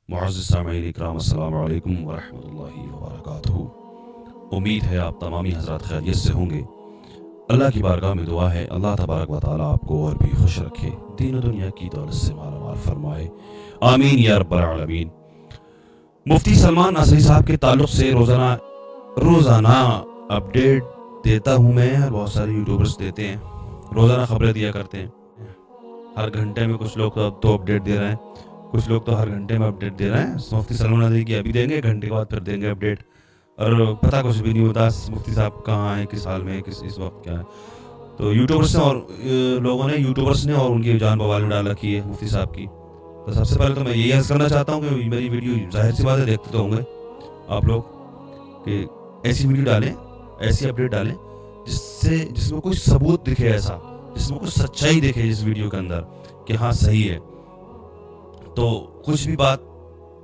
मुअज़्ज़िज़ सामईन इकराम अस्सलामु अलैकुम व रहमतुल्लाहि व बरकातुहू। उम्मीद है आप तमामी हज़रात खैरियत से होंगे। अल्लाह की बारगाह में दुआ है अल्लाह तबारक व तआला आपको और भी खुश रखे, दीन और दुनिया की दौलत से मालामाल फरमाए, आमीन या रब्बल आलमीन। मुफ्ती सलमान नसरी साहब के ताल्लुक़ से रोज़ाना अपडेट देता हूँ मैं, और बहुत सारे यूट्यूबर्स देते हैं, रोज़ाना खबरें दिया करते हैं। हर घंटे में कुछ लोग तो अपडेट दे रहे हैं, कुछ लोग तो हर घंटे में अपडेट दे रहे हैं। मुफ्ती सलमान नसरी की अभी देंगे, घंटे के बाद फिर देंगे अपडेट, और पता कुछ भी नहीं होता मुफ्ती साहब कहाँ हैं, किस हाल में, किस इस वक्त क्या है। तो यूट्यूबर्स ने और यूट्यूबर्स ने और उनकी जान बवाल में डाल रखी है मुफ्ती साहब की। तो सबसे पहले तो मैं यही अर्ज़ करना चाहता हूँ कि मेरी वीडियो जाहिर सी बात है देखते तो होंगे आप लोग, कि ऐसी वीडियो डालें, ऐसी अपडेट डालें जिसमें कोई सबूत दिखे, ऐसा जिसमें कुछ सच्चाई दिखे जिस वीडियो के अंदर कि हाँ सही है। तो कुछ भी बात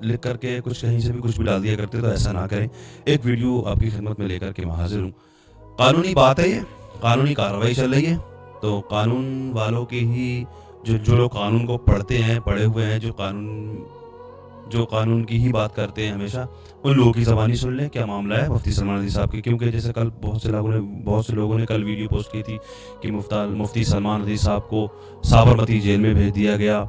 लिख करके कुछ कहीं से भी कुछ भी डाल दिया करते, तो ऐसा ना करें। एक वीडियो आपकी खिदमत में लेकर के मैं हाजिर हूँ। कानूनी बात है, ये कानूनी कार्रवाई चल रही है, तो कानून वालों की ही जो लोग कानून को पढ़ते हैं, पढ़े हुए हैं, जो कानून की ही बात करते हैं हमेशा, उन लोगों की ज़बानी सुन लें क्या मामला है मुफ्ती सलमान नसरी साहब की। क्योंकि जैसे कल बहुत से लोगों ने कल वीडियो पोस्ट की थी कि मुफ्ती सलमान नसरी साहब को साबरमती जेल में भेज दिया गया।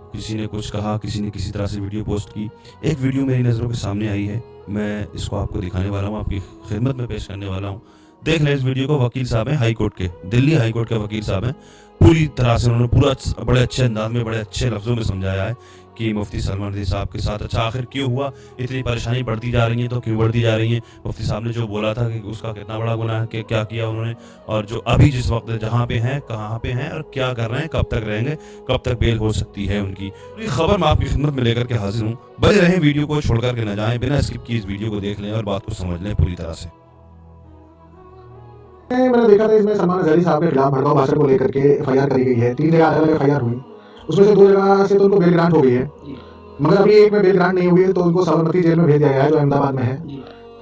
किसी ने कुछ कहा, किसी ने किसी तरह से वीडियो पोस्ट की। एक वीडियो मेरी नज़रों के सामने आई है, मैं इसको आपको दिखाने वाला हूँ, आपकी खिदमत में पेश करने वाला हूँ। देख लें इस वीडियो को। वकील साहब हैं हाई कोर्ट के, दिल्ली हाई कोर्ट के वकील साहब हैं। पूरी तरह से उन्होंने पूरा बड़े अच्छे अंदाज में, बड़े अच्छे लफ्ज़ों में समझाया है कि मुफ्ती सलमान नसरी साहब के साथ अच्छा आखिर क्यों हुआ, इतनी परेशानी बढ़ती जा रही है तो क्यों बढ़ती जा रही है। मुफ्ती साहब ने जो बोला था कि उसका कितना बड़ा गुनाह है, कि क्या किया उन्होंने, और जो अभी जिस वक्त जहाँ पे हैं, कहाँ पे हैं और क्या कर रहे हैं, कब तक रहेंगे, कब तक बेल हो सकती है उनकी। ये खबर मैं आपकी खिदमत में लेकर के हाजिर हूँ। बने रहें, वीडियो को छोड़ करके न जाएं, बिना स्किप किए इस वीडियो को देख लें और बात को समझ लें पूरी तरह से। मैंने देखा था इसमें सलमान नसरी साहब के खिलाफ भड़काऊ भाषण को लेकर के एफआईआर करी गई है। 3 जगह अलग अलग एफआईआर हुई, उसमें से 2 जगह से तो उनको बेल ग्रांट हो गई है, मगर अभी एक में बेल ग्रांट नहीं हुई है, तो उनको साबरमती जेल में भेज दिया गया है जो अहमदाबाद में है।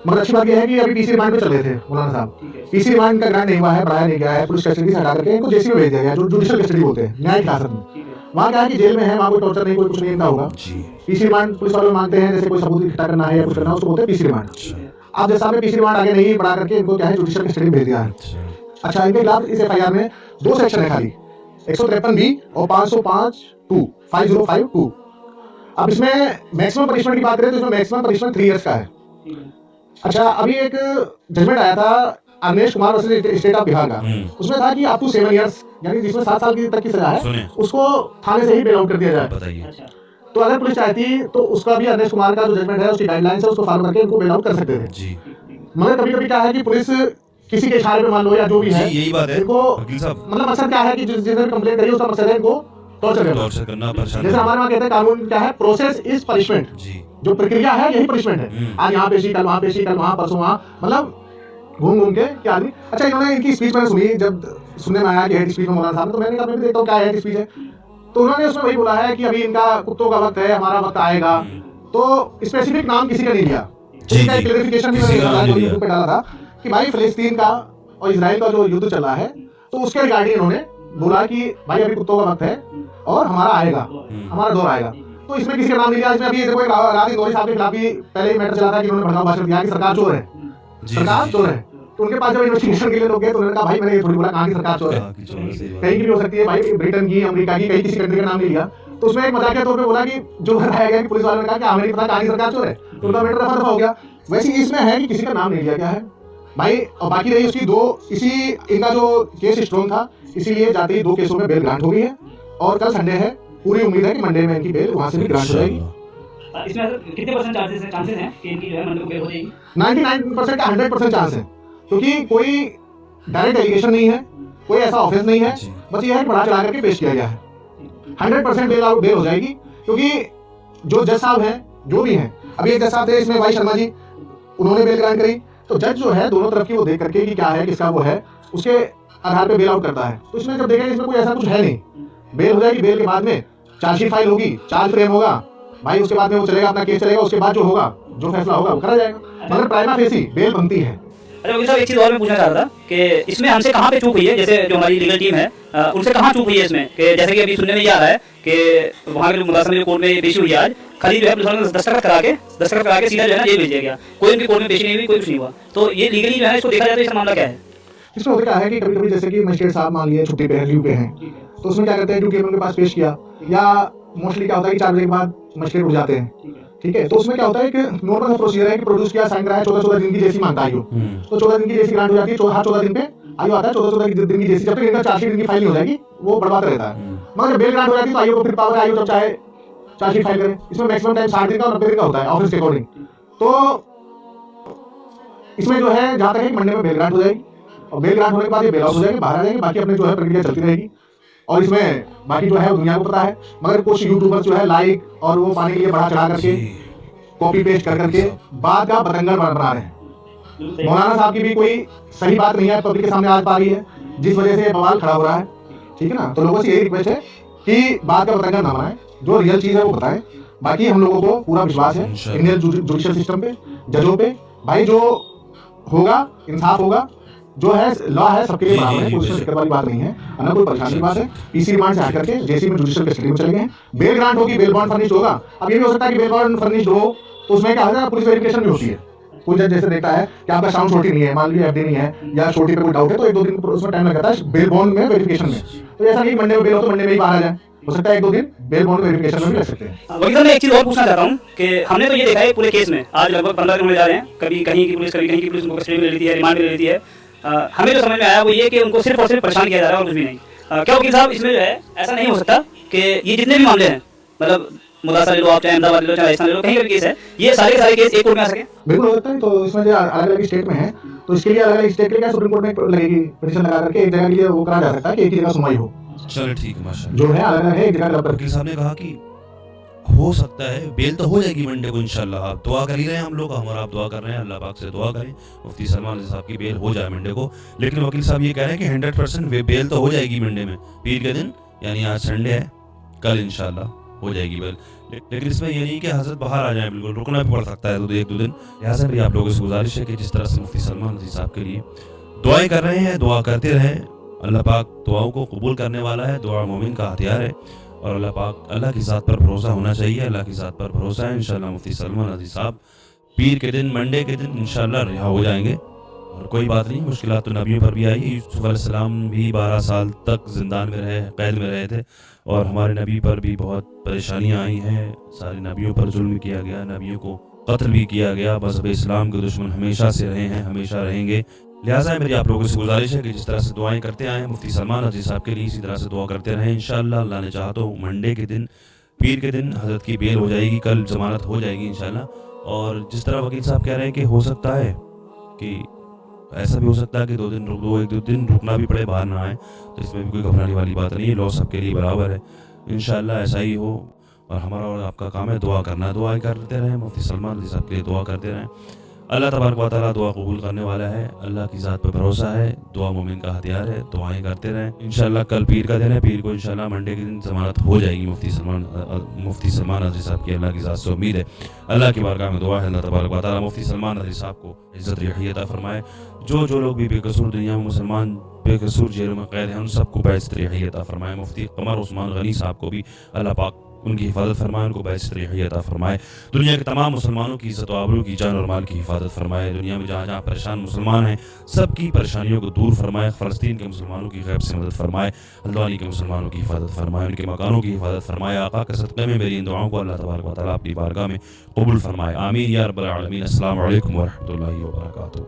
मगर अच्छी बात यह है कि अभी पीसी रिमांड पे चल रहे थे मौलाना साहब, पीसी रिमांड का ग्रांट नहीं हुआ है, बढ़ाया नहीं गया है, पुलिस कस्टडी से हटा करके इनको जेसी में भेज दिया गया, जो जुडिशियल कस्टडी बोलते हैं, न्यायिक हिरासत में। वहाँ क्या है कि जेल में है, वहाँ कोई टॉर्चर नहीं, कोई कुछ नहीं इनका होगा। पीसी रिमांड पुलिस वाले मानते हैं, जैसे कोई सबूत इकट्ठा करना है या कुछ करना है, उसको बोलते हैं पीसी रिमांड। अब जैसा में पीसी रिमांड आगे नहीं बढ़ा करके इनको क्या है जुडिशियल कस्टडी में भेज दिया है। अच्छा, इनके खिलाफ इस एफआईआर में 2 सेक्शन है खाली, 153 बी और 505(2). अब इसमें मैक्सिमम पनिशमेंट की बात करें तो इसमें मैक्सिमम पनिशमेंट 3 इयर्स का है। अच्छा, अभी एक जजमेंट आया था Anilesh Kumar versus state of Bihar का, उसमें था कि अप टू 7 इयर्स, यानी जिसमें 7 साल की तक की सजा है, उसको थाने से ही बेल आउट कर दिया जाए। तो अगर पुलिस चाहती तो उसका भी अनिलेश कुमार का जो जजमेंट है, उसकी गाइडलाइंस है, उसको फॉलो करके इनको बेल आउट कर सकते थे। मगर कभी कभी क्या है कि पुलिस किसी के इशारे पे मान लो या जो भी है, यही बात है इनको मतलब मकसद क्या है कि जिसने कंप्लेंट करी उसका मकसद है इनको टॉर्चर करना। जैसे हमारे वहाँ कहते हैं कानून क्या है, प्रोसेस इज पनिशमेंट, जो प्रक्रिया है यही पनिशमेंट है। आज यहाँ पेशी, कल वहाँ पेशी, कल वहाँ, परसों वहाँ, मतलब घूम के क्या आदमी। अच्छा, इन्होंने इनकी स्पीच मैंने सुनी, जब सुनने में आया कि हेड स्पीच में मौलाना साहब, तो मैंने कहा मैं भी देखता हूँ क्या हेड स्पीच है। तो उन्होंने उसमें वही बोला है कि अभी इनका कुत्तों का वक्त है, हमारा वक्त आएगा। तो स्पेसिफिक नाम किसी का नहीं लिया। क्लेरिफिकेशन भी मैंने यूट्यूब पे डाला था कि भाई फिलिस्तीन का और इजराइल का जो युद्ध चल रहा है, तो उसके रिगार्डिंग इन्होंने बोला कि भाई अभी कुत्तों का वक्त है और हमारा आएगा, हमारा दौर आएगा। तो इसमें किसी का नाम नहीं लिया। इसमें अभी देखो राज इंदौरी साहब के खिलाफ भी पहले ही मैटर चला था कि उन्होंने भड़काऊ भाषण दिया कि सरकार चोर है, सरकार चोर है। तो उनके पास जब इन्वेस्टिगेशन के लिए लोग गए तो उन्होंने कहा भाई मैंने ये थोड़ी बोला कहाँ की सरकार चोर है, कहीं की भी हो सकती है भाई, ब्रिटेन की, अमेरिका की, कहीं किसी कंट्री का नाम नहीं लिया। तो उसमें एक मजाकिया तौर पे बोला कि जो बताया गया कि पुलिस वालों ने कहा कि हमें नहीं पता कहाँ की सरकार चोर है, तो उनका मैटर रफा दफा हो गया। वैसे इसमें है कि किसी का नाम नहीं लिया गया है भाई। और बाकी रही उसकी 2, इसी इनका जो केस स्ट्रॉन्ग था, इसीलिए जाते ही 2 केसों में बेल ग्रांट हो गई है, और कल संडे है, पूरी उम्मीद है कि मंडे में इनकी बेल वहां से भी ग्रांट हो जाएगी। इसमें कितने % चांसेस हैं कि इनकी जो है मंडे को बेल हो जाएगी? 99% का 100% चांस है, क्योंकि कोई डायरेक्ट एलिगेशन नहीं है, कोई ऐसा ऑफेंस नहीं है, बस ये है कि बढ़ा चढ़ा करके पेश किया गया है। 100% बेल हो जाएगी, क्योंकि जो जज साहब हैं, जो भी हैं, अभी एक जज साहब थे इसमें वाई शर्मा जी, उन्होंने बेल ग्रांट करी। तो जज जो है दोनों तरफ की वो देख करके कि क्या है, किसका वो है, उसके आधार पे बेल आउट करता है। तो इसमें जब देखेंगे इसमें कोई ऐसा कुछ है नहीं, बेल हो जाएगी। बेल के बाद में चार्जशीट फाइल होगी, चार्ज फ्रेम होगा भाई, उसके बाद में वो चलेगा, अपना केस चलेगा, उसके बाद जो होगा, जो फैसला होगा वो करा जाएगा। मगर प्राइमा फेसी बेल बनती है। अच्छा वकील साहब एक चीज़ और मैं पूछना चाह रहा था कि इसमें हमसे कहाँ पे चूक हुई है, जैसे जो हमारी लीगल टीम है उनसे कहाँ चूक हुई है इसमें, कि जैसे कि अभी सुनने में ये आ रहा है कि वहाँ के मुदासर कोर्ट में पेशी हुई आज, खाली जो है पुलिस वालों ने दस्तखत करा के सीधा जो है ना जेल भेज दिया गया, कोई उनकी कोर्ट में पेशी नहीं हुई, कोई कुछ नहीं हुआ। तो ये लीगली जो है इसको देखा जाए तो इसका मामला क्या है? इसमें होता क्या है कि कभी कभी जैसे कि मजिस्ट्रेट साहब मान लिए छुट्टी पे हैं, लीव पे हैं, तो उसमें क्या करते हैं, ड्यूटी उनके पास पेश किया, या मोस्टली क्या होता है कि 4 बजे के बाद मजिस्ट्रेट उठ जाते हैं, ठीक है। तो उसमें क्या होता है कि नॉर्मल प्रोसीजर है कि प्रोड्यूस किया, साइन कराया, 14 दिन की जैसी मांगता है, तो 14 दिन की जैसी ग्रांट हो जाती है, 14 दिन पे आयु आता है, 14 दिन की जैसी, जब तक इनका चार्जशीट इनकी फाइल नहीं हो जाएगी वो बर्बाद रहता है। मगर जब बेल ग्रांट हो जाती है तो आयु को फिर पावर, आयु जब चाहे चार्जशीट फाइल करे। इसमें मैक्सिमम टाइम 60 दिन का और 90 दिन का होता है ऑफिस के अकॉर्डिंग। तो इसमें जो है जहाँ तक है मंडे में बेल ग्रांट हो जाएगी, और बेल ग्रांट होने के बाद ये बेल आउट हो जाएंगे, बाहर आ जाएंगे, बाकी अपनी जो है प्रक्रिया चलती रहेगी। और इसमें बाकी जो है वो दुनिया को पता है, मगर कुछ यूट्यूबर्स जो है लाइक और वो पाने के लिए बढ़ा चढ़ा करके कॉपी पेस्ट कर करके बात का बतंगड़ बना रहे हैं। मौलाना साहब की भी कोई सही बात नहीं है पब्लिक के सामने आ पा रही है, जिस वजह से बवाल खड़ा हो रहा है, ठीक है ना। तो लोगों से यही रिक्वेस्ट है कि बात का बतंगड़ ना बनाएं, जो रियल चीज है वो बताएं। बाकी हम लोगों को पूरा विश्वास है इंडियन जुडिशियल सिस्टम पे, जजों पे। भाई जो होगा इंसाफ होगा, जो है लॉ है सबके लिए बराबर है, कोई उसमें दिक्कत वाली बात नहीं है, ना कोई परेशानी की बात है। पीसी रिमांड से हट करके जेसी में जुडिशियल कस्टडी में चले गए हैं, बेल ग्रांट होगी, बेल बॉन्ड फर्निश्ड होगा। अब ये भी हो सकता है कि बेल बॉन्ड फर्निश्ड हो तो उसमें क्या होगा, पुलिस वेरिफिकेशन भी होती है। कोई जज जैसे देखता है कि आपका साउंड छोटी नहीं है, मान लीजिए एफडी नहीं है, या छोटी पे कोई डाउट है, तो 1-2 दिन उसमें टाइम लगता है बेल बॉन्ड में वेरिफिकेशन में। तो ऐसा नहीं मंडे में बेल हो तो मंडे में ही बाहर आ जाए, हो सकता है 1-2 दिन बेल बॉन्ड वेरिफिकेशन में भी लग सकते हैं। वकील साहब मैं एक चीज़ और पूछना चाहता हूँ कि हमने तो ये देखा है पूरे केस में आज लगभग 15 दिन होने जा रहे हैं, कभी कहीं की पुलिस कभी कहीं की पुलिस उनको कस्टडी में ले लेती है, रिमांड में ले लेती है। हमें जो समझ में आया वो ये कि उनको सिर्फ और सिर्फ परेशान किया जा रहा है और कुछ भी नहीं। क्या वकील साहब इसमें जो है ऐसा नहीं हो सकता कि ये जितने भी मामले हैं, मतलब मुदासा ले लो आप, चाहे अहमदाबाद ले लो, चाहे राजस्थान ले लो, कहीं का भी केस है, ये सारे केस एक कोर्ट में आ सके? बिल्कुल हो सकता है। तो इसमें जो अलग अलग स्टेट में है, तो इसके लिए अलग अलग स्टेट के लिए क्या सुप्रीम कोर्ट में लगेगी पिटीशन लगा करके एक जगह के लिए वो करा जा सकता है कि एक ही जगह सुनवाई हो। चलो ठीक है, माशाल्लाह। जो है अलग अलग है, एक जगह वकील साहब ने कहा कि हो सकता है बेल तो हो जाएगी मंडे को इंशाल्लाह। आप दुआ कर ही रहे हैं, हम लोग हमारा आप दुआ कर रहे हैं, अल्लाह पाक से दुआ करें मुफ्ती सलमान साहब की बेल हो जाए मंडे को। लेकिन वकील साहब ये कह रहे हैं कि 100% बेल तो हो जाएगी मंडे में, पीर के दिन, यानी आज संडे है, कल इंशाल्लाह हो जाएगी बेल। लेकिन इसमें ये नहीं कि हजरत बाहर आ जाए, बिल्कुल रुकना भी पड़ सकता है 1-2 दिन। लिहाजा मेरी आप लोगों से गुजारिश है कि जिस तरह से मुफ्ती सलमान साहब के लिए दुआएं कर रहे हैं, दुआ करते रहें। अल्लाह पाक दुआओं को कबूल करने वाला है, दुआ मोमिन का हथियार है, और अल्लाह पाक, अल्लाह की ज़ात पर भरोसा होना चाहिए, अल्लाह की ज़ात पर भरोसा है। इंशाल्लाह मुफ्ती सलमान अजीज साहब पीर के दिन, मंडे के दिन इंशाल्लाह रिहा हो जाएंगे। और कोई बात नहीं, मुश्किलात तो नबियों पर भी आई। यूसुफ अलैहिस्सलाम भी 12 साल तक जिंदान में रहे, कैद में रहे थे, और हमारे नबी पर भी बहुत परेशानियाँ आई हैं। सारे नबियों पर जुल्म किया गया, नबियों को कत्ल भी किया गया। मज़हब इस्लाम के दुश्मन हमेशा से रहे हैं, हमेशा रहेंगे। लिहाजा मेरी आप लोगों से गुजारिश है कि जिस तरह से दुआएं करते आए हैं मुफ्ती सलमान अजीज साहब के लिए, इसी तरह से दुआ करते रहें। इंशाअल्लाह अल्लाह ने चाहा तो मंडे के दिन, पीर के दिन हजरत की बेल हो जाएगी, कल जमानत हो जाएगी इंशाअल्लाह। और जिस तरह वकील साहब कह रहे हैं कि हो सकता है कि ऐसा भी हो सकता है कि 2 दिन 1-2 दिन रुकना भी पड़े, बाहर ना आए, तो इसमें भी कोई घबराने वाली बात नहीं है। लॉ सबके लिए बराबर है, इंशाअल्लाह ऐसा ही हो। और हमारा और आपका काम है दुआ करना, दुआ करते रहें, मुफ्ती सलमान अजीज साहब के लिए दुआ करते रहें। अल्लाह तबारक व तआला दुआ कबूल करने वाला है, अल्लाह की ज़ात पर भरोसा है, दुआ मोमिन का हथियार है, दुआएं करते रहें। इंशाल्लाह कल पीर का दिन है, पीर को इंशाल्लाह मंडे के दिन ज़मानत हो जाएगी मुफ्ती सलमान अजीज साहब की, अल्लाह की ज़ात से उम्मीद है। अल्लाह की बारगाह में दुआ है, अल्लाह तबारक व तआला मुफ्ती सलमान अजीज साहब को इज़्ज़त रिहाई अता फरमाए। जो लोग भी बेकसूर दुनिया में मुसलमान बेकसूर जेलों में कैद हैं, उन सबको बैइज़्ज़त रिहाई अता फरमाए। मुफ्ती कमर उस्मान गनी साहब को भी अल्लाह पाक उनकी हिफाजत फरमाए, उनको बैइज़्ज़त रिहाई अता फरमाए। दुनिया के तमाम मुसलमानों की इज़्ज़त व आबरू की, जान और माल की हिफाजत फरमाए। दुनिया में जहाँ जहाँ परेशान मुसलमान हैं, सबकी परेशानियों को दूर फरमाए। फ़लस्तीन के मुसलमानों की गैब से मदद फरमाए, हल्द्वानी के मुसलमानों की हिफाजत फरमाए, उनके मकानों की हिफाजत फरमाए। आका के सदक़े में मेरी इन दुआओं को अल्लाह तबारक व तआला अपनी बारगाह में कबूल फरमाए। आमीन या रब्बल आलमीन। अस्सलामु अलैकुम व रहमतुल्लाहि व बरकातुहू।